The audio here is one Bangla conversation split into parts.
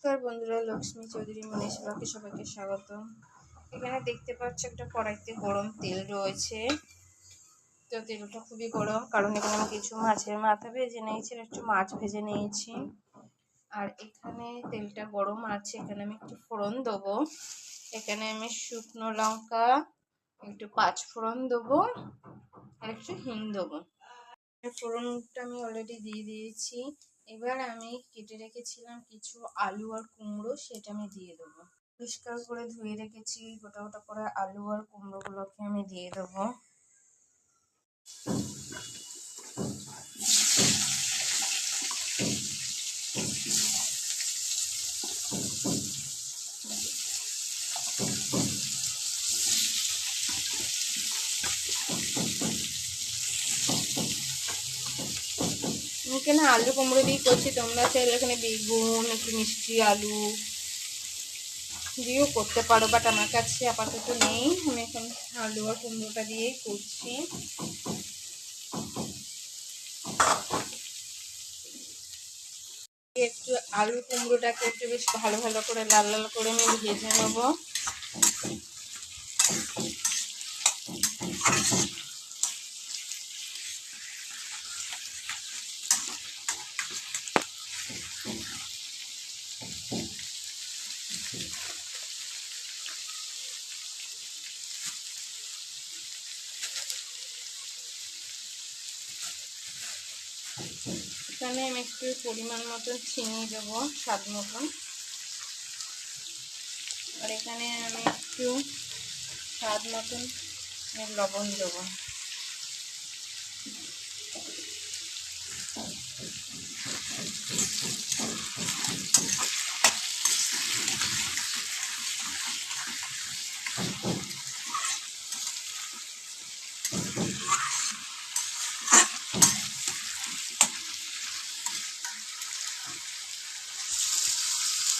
নমস্কার বন্ধুরা, লক্ষ্মী চৌধুরী মনীষ ব্লগে সবাইকে স্বাগত। এখানে দেখতে পাচ্ছ একটা কড়াইতে গরম তেল রয়েছে। তো তেলটা খুবই গরম, কারণ এখানে আমি কিছু মাছের মাথা ভেজে নিয়েছি, একটু মাছ ভেজে নিয়েছি। আর এখানে তেলটা গরম আছে, এখানে আমি একটু ফোড়ন দেবো। এখানে আমি শুকনো লঙ্কা, একটু পাঁচ ফোড়ন দেবো আর একটু হিং দেবো। ফোড়নটা আমি অলরেডি দিয়ে দিয়েছি। এবার আমি কেটে রেখেছিলাম কিছু আলু আর কুমড়ো, সেটা আমি দিয়ে দেবো। পরিষ্কার করে ধুয়ে রেখেছি গোটা গোটা করে আলু আর কুমড়োগুলোকে আমি দিয়ে দেবো। এখানে আলু কুমড়ো দিয়ে করছি, তোমরা চাইলে এখানে বেগুন, একটু মিষ্টি আলু দিয়েও করতে পারো, বাট আমার কাছে আপাতত নেই। আমি এখন আলু আর কুমড়োটা দিয়েই করছি। একটু আলু কুমড়োটাকে একটু বেশ ভালো ভালো করে লাল লাল করে আমি ভেজে নেবো। এখানে আমি একটু পরিমাণ মতন চিনি দেবো, স্বাদ মতন। আর এখানে আমি একটু স্বাদ মতন লবণ দেবো।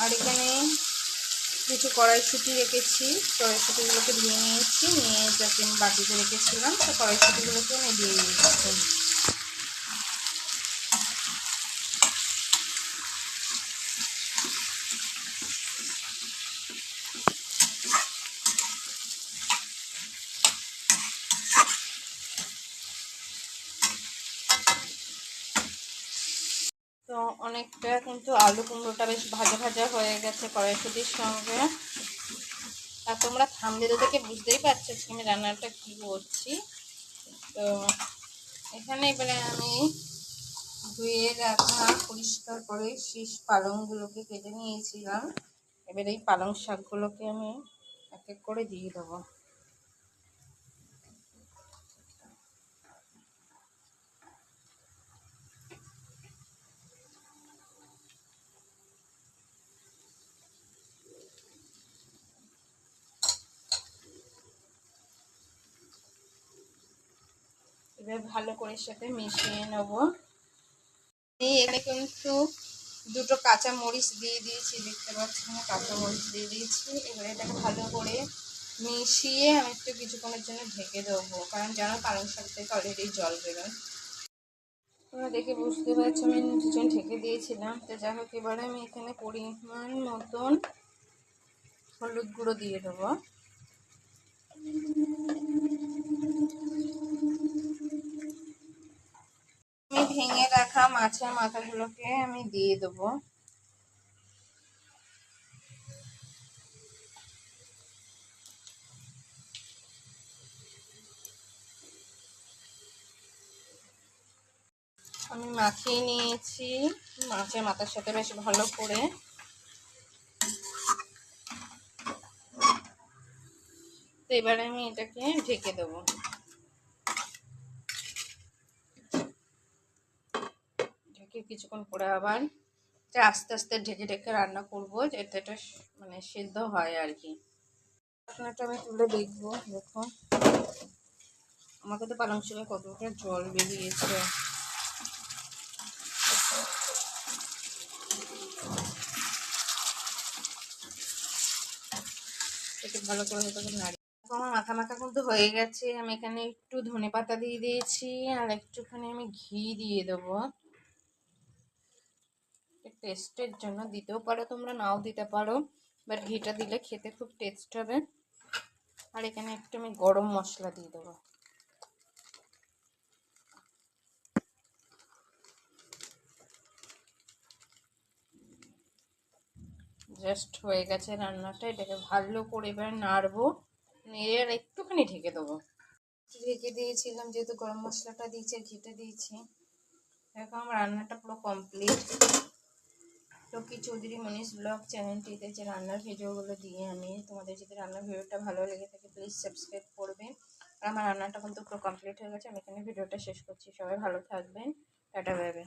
আর এখানে কিছু কড়াইশুঁটি রেখেছি, কড়াইশুঁটিগুলোকে ধুয়ে নিয়েছি, নিয়ে যাতে আমি বাটিতে রেখেছিলাম, তো কড়াইশুঁটিগুলোকে আমি দিয়ে দিচ্ছি। তো অনেকটা কিন্তু আলু কুমড়োটা বেশ ভাজা ভাজা হয়ে গেছে কড়াইশুঁটির সঙ্গে। আর তোমরা থাম্বনেল থেকে বুঝতেই পারছো আমি রান্নাটা কি করছি। তো এখানে এবারে আমি ধুয়ে রাখা পরিষ্কার করে শীষ পালংগুলোকে কেটে নিয়েছিলাম। এবার এই পালং শাকগুলোকে আমি এক এক করে দিয়ে দেবো। এবার ভালো করে সাথে মিশিয়ে নেব। এখানে কিন্তু দুটো কাঁচা মরিচ দিয়ে দিয়েছি, দেখতে পাচ্ছি না, কাঁচা মরিচ দিয়ে দিয়েছি। এবার এটাকে ভালো করে মিশিয়ে আমি একটু কিছুক্ষণের জন্য ঢেকে দেবো, কারণ যেন পালং শাক থেকে অলরেডি জল বেরোয়। তোমরা দেখে বুঝতে পারছো আমি কিছুক্ষণ ঢেকে দিয়েছিলাম। তো যাই হোক, এবারে আমি এখানে পরিমাণ মতন হলুদ গুঁড়ো দিয়ে দেবো। আমি ভেঙে রাখা মাছের মাথাগুলোকে আমি দিয়ে দেবো। আমি মাখিয়ে নিয়েছি মাছের মাথার সাথে বেশ ভালো করে। তো এবারে আমি এটাকে ঢেকে দেবো। ঢেকে কিছুক্ষণ পরে আবার আস্তে আস্তে ঢেকে ঢেকে রান্না করবো, যাতে এটা মানে সিদ্ধ হয় আর কি। রান্নাটা আমি তুলে দেখবো। দেখো আমাকে তো পালং শাকে কতটা জল বেরিয়েছে। একটু ভালো করে নাড়ি। আমার মাখা মাখা কিন্তু হয়ে গেছে। আমি এখানে একটু ধনেপাতা দিয়ে দিয়েছি আর একটুখানি আমি ঘি দিয়ে দেবো। টেস্টের জন্য দিতেও পারো, তোমরা নাও দিতে পারো, বাট ঘিটা দিলে খেতে খুব টেস্ট হবে। আর এখানে একটু আমি গরম মশলা দিয়ে দেবো। জাস্ট হয়ে গেছে রান্নাটা, এটাকে ভালো করে এবার নাড়বো, নেড়ে আর একটুখানি ঢেকে দেবো। ঢেকে দিয়েছিলাম যেহেতু গরম মশলাটা দিয়েছি আর ঘিটা দিয়েছি। দেখো আমার রান্নাটা পুরো কমপ্লিট। টকি চৌধুরী মনীষ ব্লগ চ্যানেলটিতে যে রান্নার ভিডিওগুলো দিয়ে আমি তোমাদের, যদি রান্নার ভিডিওটা ভালো লেগে থাকে প্লিজ সাবস্ক্রাইব করবে। আর আমার রান্নাটা কিন্তু পুরো কমপ্লিট হয়ে গেছে, আমি এখানে ভিডিওটা শেষ করছি। সবাই ভালো থাকবেন, টাটা বাই বাই।